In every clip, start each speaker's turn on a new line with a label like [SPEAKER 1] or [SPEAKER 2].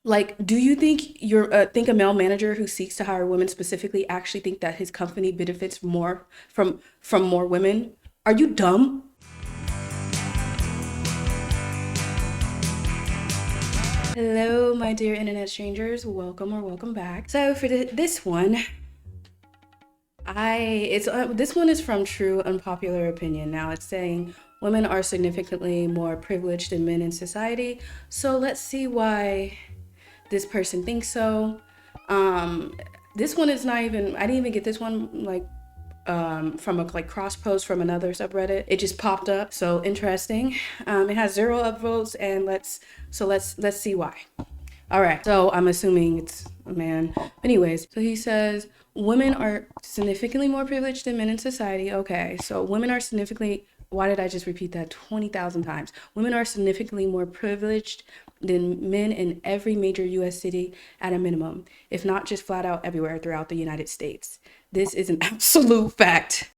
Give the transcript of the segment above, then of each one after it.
[SPEAKER 1] Like, do you think think a male manager who seeks to hire women specifically actually think that his company benefits more from more women? Are you dumb? Hello, my dear internet strangers. Welcome or welcome back. So for this one, this one is from True Unpopular Opinion. Now it's saying women are significantly more privileged than men in society. So let's see why this person thinks so. This one is not even, I didn't even get this one from a cross post from another subreddit. It just popped up, so interesting. It has 0 upvotes, and let's see why. All right, so I'm assuming it's a man. Anyways, so he says women are significantly more privileged than men in society. Okay, so women are significantly, why did I just repeat that 20,000 times? Women are significantly more privileged than men in every major US city at a minimum, if not just flat out everywhere throughout the United States. This is an absolute fact.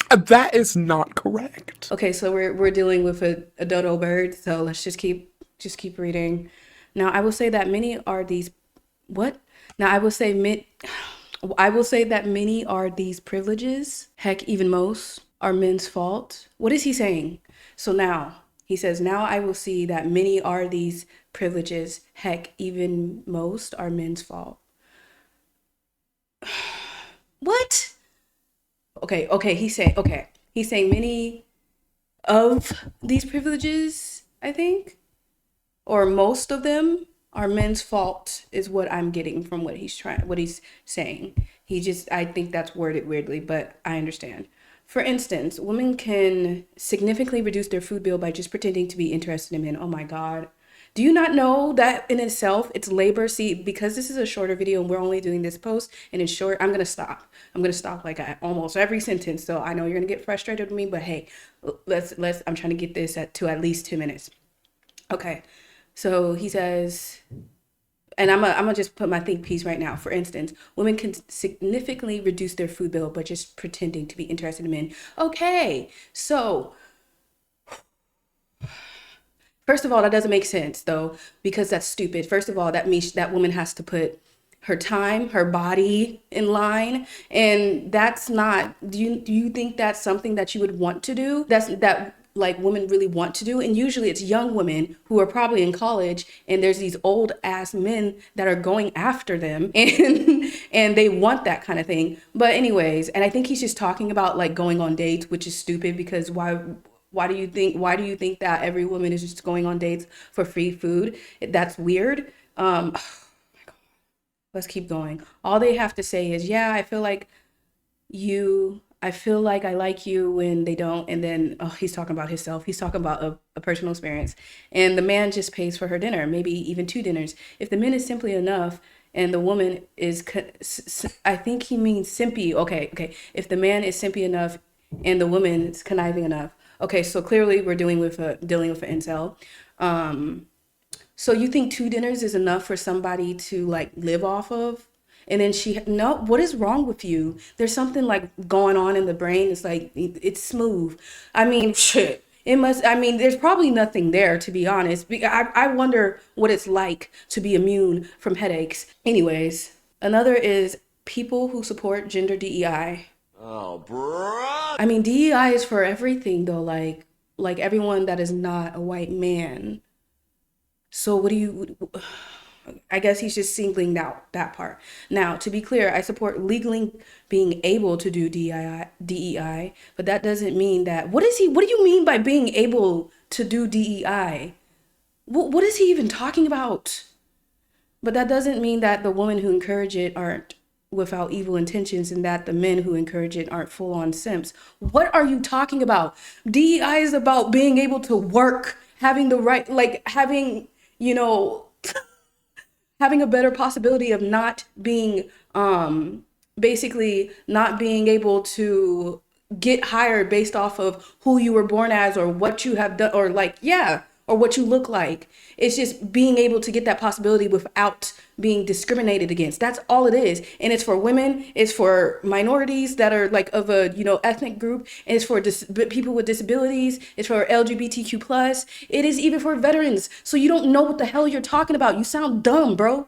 [SPEAKER 2] That is not correct.
[SPEAKER 1] Okay, so we're dealing with a dodo bird, so let's just keep reading. Now I will say that many are these what? Now I will say that many are these privileges. Heck, even most are men's fault. What is he saying? So now he says, now I will see that many are these privileges. Heck, even most are men's fault. What? Okay, he's saying many of these privileges, I think, or most of them are men's fault is what I'm getting from what he's saying. I think that's worded weirdly, but I understand. For instance, women can significantly reduce their food bill by just pretending to be interested in men. Oh my God. Do you not know that in itself, it's labor? See, because this is a shorter video and we're only doing this post and it's short, I'm going to stop. I'm going to stop like at almost every sentence. So I know you're going to get frustrated with me, but hey, I'm trying to get this to at least 2 minutes. Okay. So he says, and I'm gonna just put my think piece right now. For instance, women can significantly reduce their food bill by just pretending to be interested in men. Okay, so first of all, that doesn't make sense though, because that's stupid. First of all, that means that woman has to put her time, her body in line, and that's not. Do you think that's something that you would want to do? That like women really want to do, and usually it's young women who are probably in college, and there's these old ass men that are going after them, and they want that kind of thing. But anyways, and I think he's just talking about like going on dates, which is stupid because why do you think that every woman is just going on dates for free food? That's weird. Let's keep going. All they have to say is, yeah, I feel like I like you when they don't. And then, oh, he's talking about himself. He's talking about a personal experience. And the man just pays for her dinner, maybe even 2 dinners. If the man is simply enough and the woman is, I think he means simpy. Okay. If the man is simpy enough and the woman is conniving enough. Okay, so clearly we're dealing with an incel. So you think 2 dinners is enough for somebody to like live off of? And then no, what is wrong with you? There's something like going on in the brain. It's like, it's smooth. I mean, shit. There's probably nothing there, to be honest. I wonder what it's like to be immune from headaches. Anyways, another is people who support gender DEI.
[SPEAKER 2] Oh, bruh.
[SPEAKER 1] I mean, DEI is for everything though, like everyone that is not a white man. So I guess he's just singling out that part. Now, to be clear, I support legally being able to do DEI, but that doesn't mean that, what do you mean by being able to do DEI? What is he even talking about? But that doesn't mean that the women who encourage it aren't without evil intentions and that the men who encourage it aren't full on simps. What are you talking about? DEI is about being able to work, having the right, like having, having a better possibility of not being, basically not being able to get hired based off of who you were born as or what you have done or like, yeah, or what you look like. It's just being able to get that possibility without being discriminated against. That's all it is. And it's for women, it's for minorities that are like of a, ethnic group, and it's for people with disabilities, it's for LGBTQ plus. It is even for veterans. So you don't know what the hell you're talking about. You sound dumb, bro.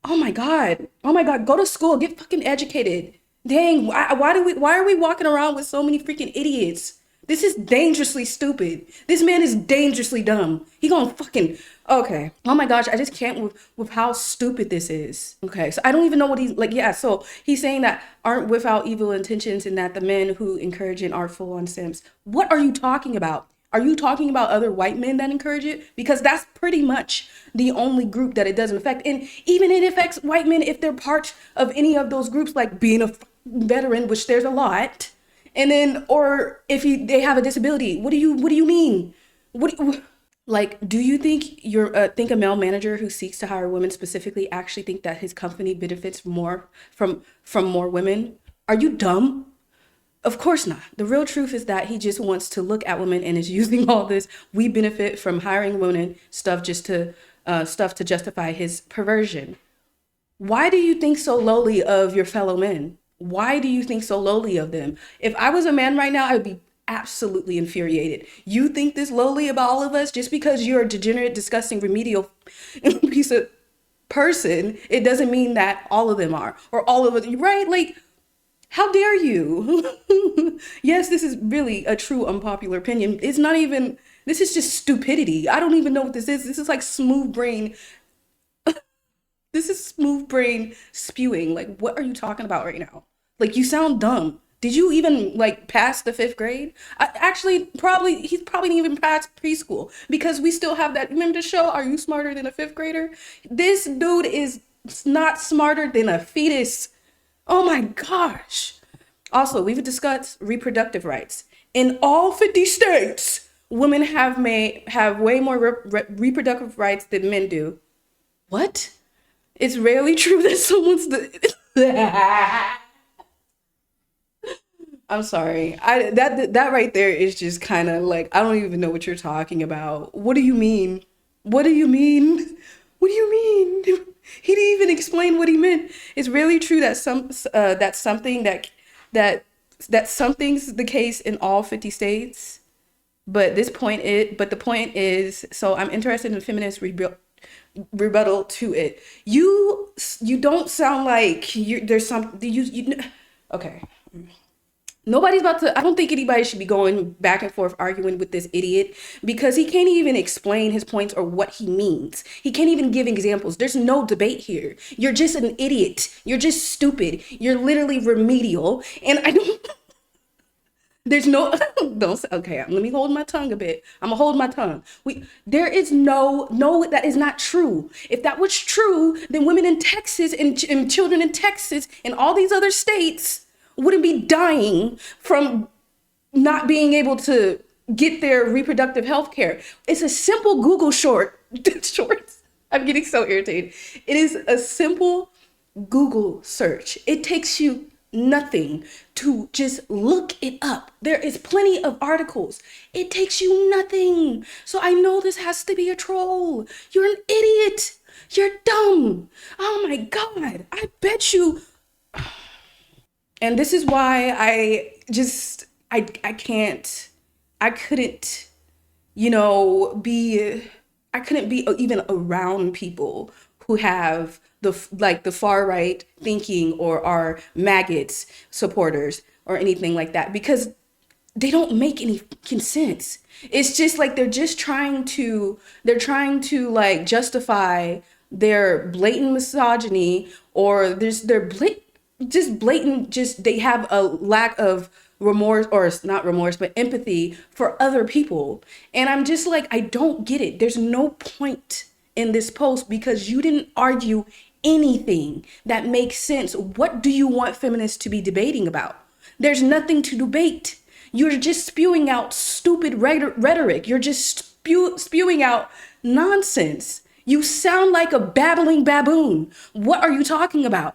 [SPEAKER 1] Oh my God. Oh my God. Go to school. Get fucking educated. Dang. Why are we walking around with so many freaking idiots? This is dangerously stupid. This man is dangerously dumb. He gonna fucking, okay. Oh my gosh. I just can't with how stupid this is. Okay. So I don't even know what he's like. Yeah. So he's saying that aren't without evil intentions and that the men who encourage it are full on simps. What are you talking about? Are you talking about other white men that encourage it? Because that's pretty much the only group that it doesn't affect. And even it affects white men if they're part of any of those groups, like being a veteran, which there's a lot. And then, or if they have a disability, what do you mean? Do you think think a male manager who seeks to hire women specifically actually think that his company benefits more from more women? Are you dumb? Of course not. The real truth is that he just wants to look at women and is using all this "we benefit from hiring women" stuff to justify his perversion. Why do you think so lowly of your fellow men? Why do you think so lowly of them? If I was a man right now, I would be absolutely infuriated. You think this lowly about all of us just because you're a degenerate, disgusting, remedial piece of person? It doesn't mean that all of them are, or all of us, right? Like, how dare you? Yes, this is really a true unpopular opinion. It's not even, this is just stupidity. I don't even know what this is. This is like smooth brain. This is smooth brain spewing. Like, what are you talking about right now? Like, you sound dumb. Did you even like pass the 5th grade? He's probably even past preschool because we still have that. Remember the show, Are You Smarter Than a 5th Grader? This dude is not smarter than a fetus. Oh my gosh. Also, we've discussed reproductive rights. In all 50 states, women have way more reproductive rights than men do. What? It's rarely true that someone's I'm sorry. That right there is just kind of like, I don't even know what you're talking about. What do you mean? What do you mean? What do you mean? He didn't even explain what he meant. It's really true that something's the case in all 50 states. But the point is, so I'm interested in feminist rebuttal to it. You don't sound like okay. I don't think anybody should be going back and forth arguing with this idiot because he can't even explain his points or what he means. He can't even give examples. There's no debate here. You're just an idiot. You're just stupid. You're literally remedial. And there's no, okay, let me hold my tongue a bit. I'm gonna hold my tongue. There is no, that is not true. If that was true, then women in Texas and children in Texas and all these other states wouldn't be dying from not being able to get their reproductive health care. It's a simple Google shorts. I'm getting so irritated. It is a simple Google search. It takes you nothing to just look it up. There is plenty of articles. It takes you nothing. So I know this has to be a troll. You're an idiot. You're dumb. Oh my God. I bet you. And this is why I couldn't be even around people who have the far right thinking or are maggots supporters or anything like that, because they don't make any sense. It's just like they're trying to like justify their blatant misogyny, or they have a lack of remorse, or not remorse, but empathy for other people. And I'm just like, I don't get it. There's no point in this post because you didn't argue anything that makes sense. What do you want feminists to be debating about? There's nothing to debate. You're just spewing out stupid rhetoric. You're just spewing out nonsense. You sound like a babbling baboon. What are you talking about?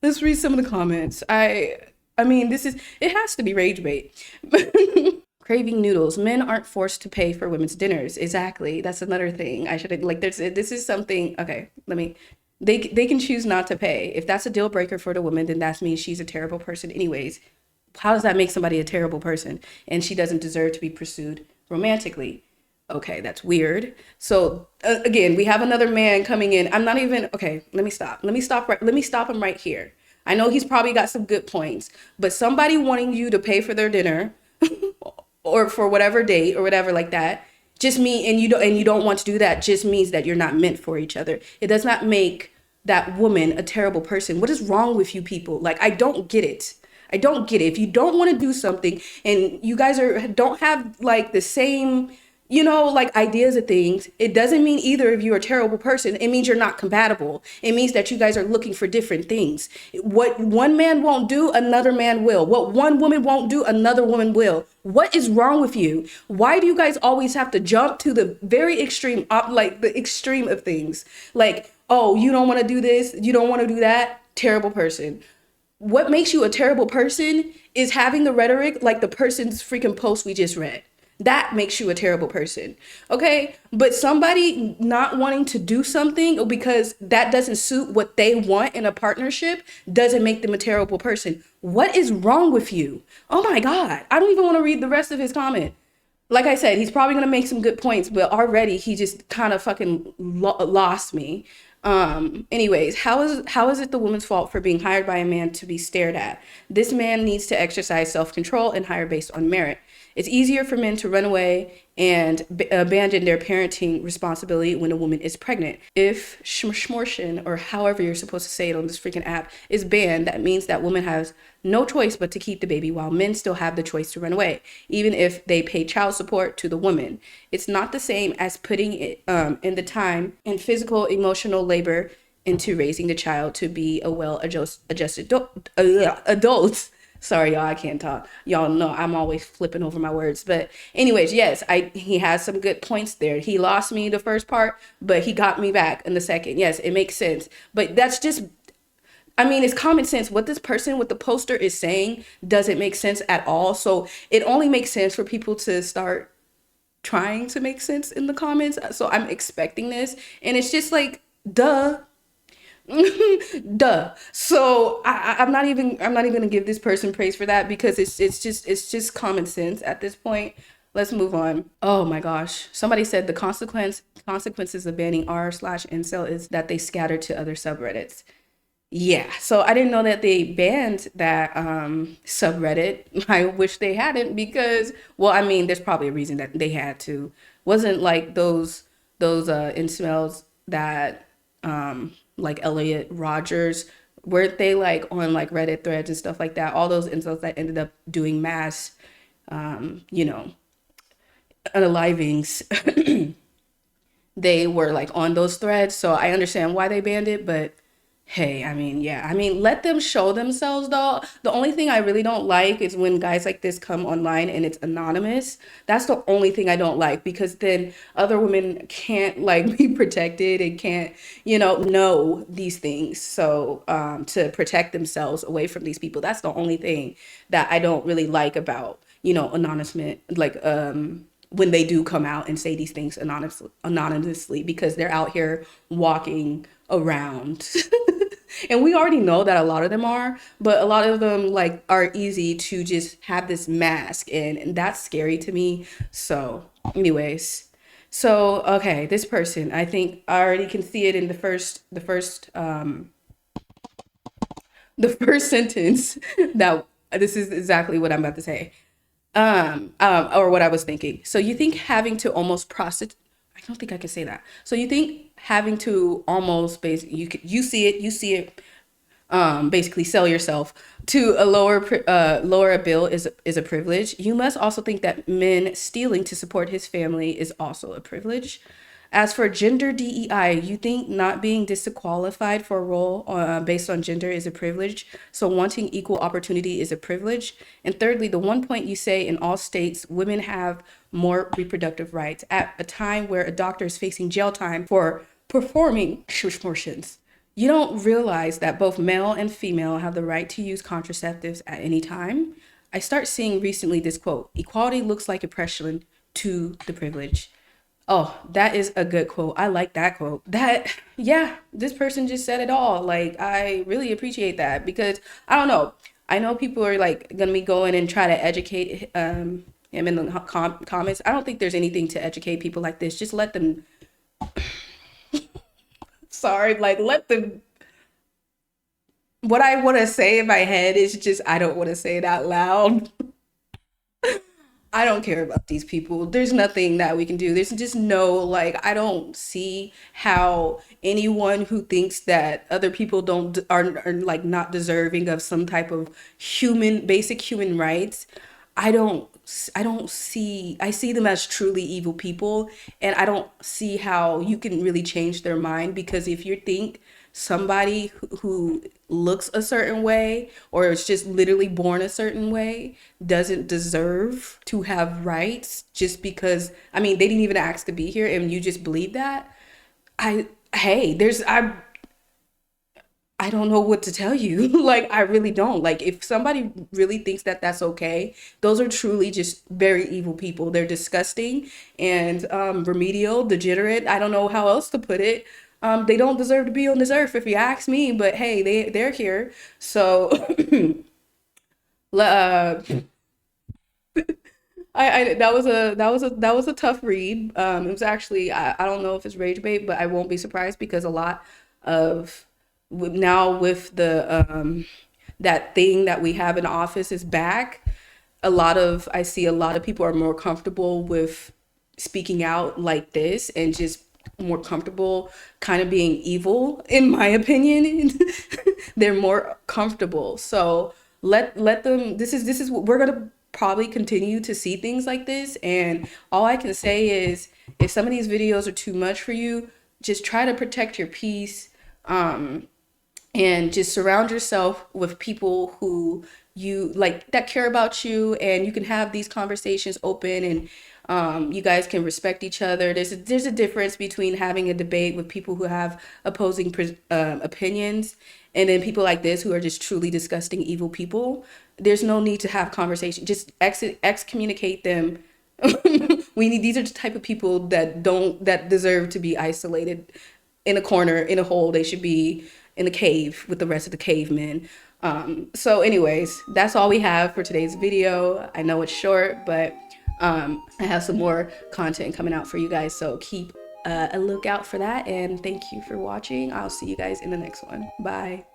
[SPEAKER 1] Let's read some of the comments. I mean, it has to be rage bait. Craving noodles. Men aren't forced to pay for women's dinners. Exactly. That's another thing. I should like. This is something. Okay, let me. They can choose not to pay. If that's a deal breaker for the woman, then that means she's a terrible person. Anyways, how does that make somebody a terrible person? And she doesn't deserve to be pursued romantically. Okay, that's weird. So again, we have another man coming in. I'm not even okay. Let me stop. Let me stop him right here. I know he's probably got some good points, but somebody wanting you to pay for their dinner or for whatever date or whatever like that just mean and you don't want to do that just means that you're not meant for each other. It does not make that woman a terrible person. What is wrong with you people? Like, I don't get it. I don't get it. If you don't want to do something and you guys don't have like the same, like ideas of things, it doesn't mean either of you are a terrible person. It means you're not compatible. It means that you guys are looking for different things. What one man won't do, another man will. What one woman won't do, another woman will. What is wrong with you? Why do you guys always have to jump to the very extreme, like the extreme of things? Like, oh, you don't want to do this, you don't want to do that, terrible person. What makes you a terrible person is having the rhetoric like the person's freaking post we just read. That makes you a terrible person. Okay? But somebody not wanting to do something because that doesn't suit what they want in a partnership doesn't make them a terrible person. What is wrong with you? Oh my God. I don't even want to read the rest of his comment. Like I said, he's probably going to make some good points, but already he just kind of fucking lost me. Anyways, how is it the woman's fault for being hired by a man to be stared at? This man needs to exercise self-control and hire based on merit. It's easier for men to run away and abandon their parenting responsibility when a woman is pregnant. If schmortion, or however you're supposed to say it on this freaking app, is banned, that means that woman has no choice but to keep the baby, while men still have the choice to run away, even if they pay child support to the woman. It's not the same as putting it in the time and physical, emotional labor into raising the child to be a well-adjusted adult. Sorry, y'all, I can't talk. Y'all know I'm always flipping over my words. But anyways, yes, he has some good points there. He lost me the first part, but he got me back in the second. Yes, it makes sense. But that's just, I mean, it's common sense. What this person with the poster is saying doesn't make sense at all. So it only makes sense for people to start trying to make sense in the comments. So I'm expecting this. And it's just like, duh. Duh. So I'm not even gonna give this person praise for that because it's just common sense at this point. Let's move on. Oh my gosh. Somebody said the consequences of banning r/incel is that they scatter to other subreddits. Yeah, so I didn't know that they banned that subreddit. I wish they hadn't because, well, I mean, there's probably a reason that they had to. Wasn't like those incels that like Elliot Rogers, weren't they like on like Reddit threads and stuff like that? All those incels that ended up doing mass, unalivings, they were like on those threads. So I understand why they banned it, but hey, I mean, yeah, I mean, let them show themselves though. The only thing I really don't like is when guys like this come online and it's anonymous. That's the only thing I don't like because then other women can't like be protected and can't, know these things. So to protect themselves away from these people, that's the only thing that I don't really like about, anonymous, like when they do come out and say these things anonymously because they're out here walking around. And we already know that a lot of them are, but a lot of them like are easy to just have this mask and that's scary to me. So anyways, so okay, this person, I think I already can see it in the first sentence that this is exactly what I'm about to say. Or what I was thinking. So you think having to almost prostitute, I don't think I can say that. So you think having to almost basically, you see it, basically sell yourself to a lower a bill is a privilege. You must also think that men stealing to support his family is also a privilege. As for gender DEI, you think not being disqualified for a role based on gender is a privilege, so wanting equal opportunity is a privilege. And thirdly, the one point you say in all states, women have more reproductive rights at a time where a doctor is facing jail time for performing abortions. You don't realize that both male and female have the right to use contraceptives at any time. I start seeing recently this quote: equality looks like oppression to the privileged. Oh, that is a good quote. I like that quote. That, yeah, this person just said it all. Like, I really appreciate that because I don't know. I know people are like gonna be going and try to educate him in the comments. I don't think there's anything to educate people like this. Just let them. Sorry, like let them. What I want to say in my head is just I don't want to say it out loud. I don't care about these people. There's nothing that we can do. There's just no, like, I don't see how anyone who thinks that other people don't are like not deserving of some type of basic human rights. I don't see, I see them as truly evil people, and I don't see how you can really change their mind, because if you think somebody who looks a certain way or is just literally born a certain way doesn't deserve to have rights just because, I mean, they didn't even ask to be here and you just believe that, I hey, I don't know what to tell you. Like, I really don't. Like, if somebody really thinks that that's okay, those are truly just very evil people. They're disgusting and remedial, degenerate. I don't know how else to put it. They don't deserve to be on this earth, if you ask me. But hey, they're here. So, uh, that was a tough read. It was actually, I don't know if it's rage bait, but I won't be surprised because a lot of now with the that thing that we have in office is back. I see a lot of people are more comfortable with speaking out like this and just more comfortable kind of being evil, in my opinion. They're more comfortable. So let them, this is what we're gonna probably continue to see things like this. And all I can say is if some of these videos are too much for you, just try to protect your peace. And just surround yourself with people who you like, that care about you, and you can have these conversations open, and you guys can respect each other. There's a difference between having a debate with people who have opposing opinions, and then people like this who are just truly disgusting evil people. There's no need to have conversation. Just excommunicate them. We need, these are the type of people that deserve to be isolated in a corner, in a hole. They should be in the cave with the rest of the cavemen. So anyways, that's all we have for today's video. I know it's short, but I have some more content coming out for you guys, so keep a lookout for that. And thank you for watching. I'll see you guys in the next one. Bye.